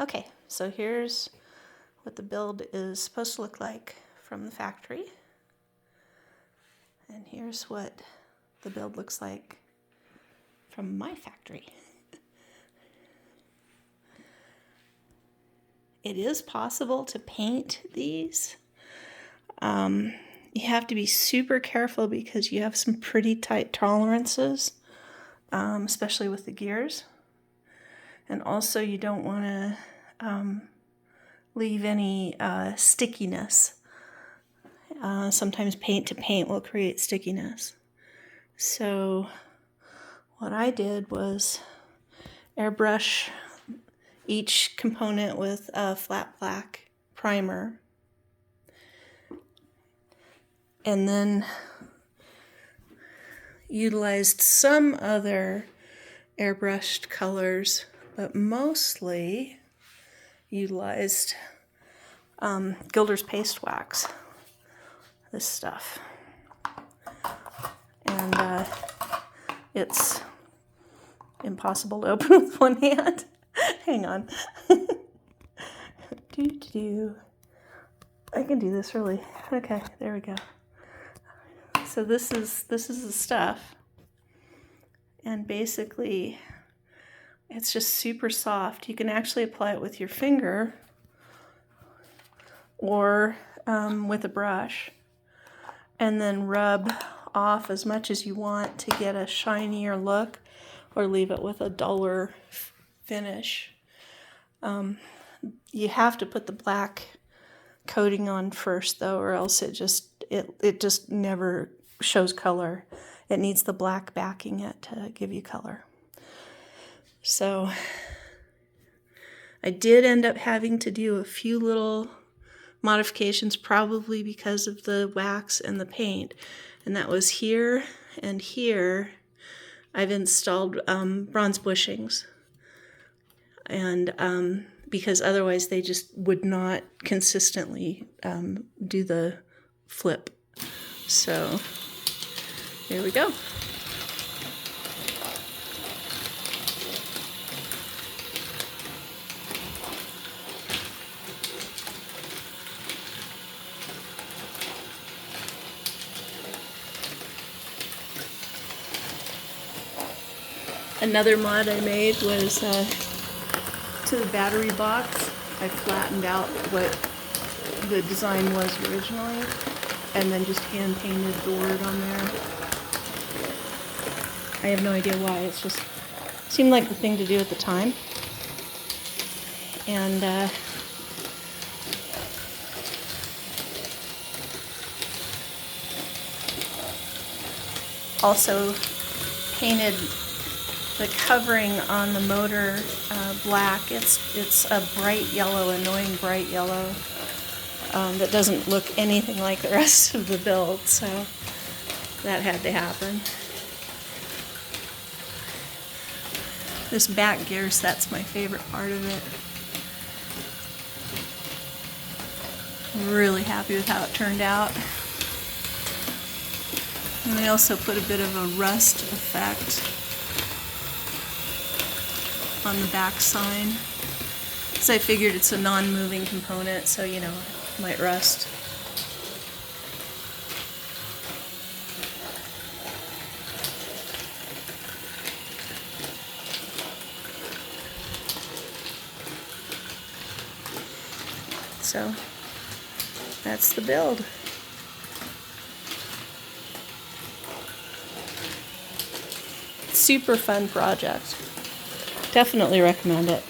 Okay, so here's what the build is supposed to look like from the factory. And here's what the build looks like from my factory. It is possible to paint these. You have to be super careful because you have some pretty tight tolerances, especially with the gears. And also you don't want to leave any stickiness. Sometimes paint to paint will create stickiness. So what I did was airbrush each component with a flat black primer, and then utilized some other airbrushed colors, but mostly utilized Gilder's Paste Wax, this stuff. And it's impossible to open with one hand. Hang on. I can do this really. Okay, there we go. So this is the stuff. And basically, it's just super soft. You can actually apply it with your finger or with a brush, and then rub off as much as you want to get a shinier look, or leave it with a duller finish. You have to put the black coating on first, though, or else it just never shows color. It needs the black backing it to give you color. So I did end up having to do a few little modifications, probably because of the wax and the paint. And that was here and here. I've installed bronze bushings. And because otherwise they just would not consistently do the flip. So here we go. Another mod I made was to the battery box. I flattened out what the design was originally, and then just hand painted the word on there. I have no idea why, it's just seemed like the thing to do at the time. And also painted the covering on the motor black. It's a bright yellow, annoying bright yellow that doesn't look anything like the rest of the build, so that had to happen. This back gear set's my favorite part of it. I'm really happy with how it turned out. And I also put a bit of a rust effect on the back sign, so I figured it's a non-moving component, so you know, it might rust. So that's the build. Super fun project. Definitely recommend it.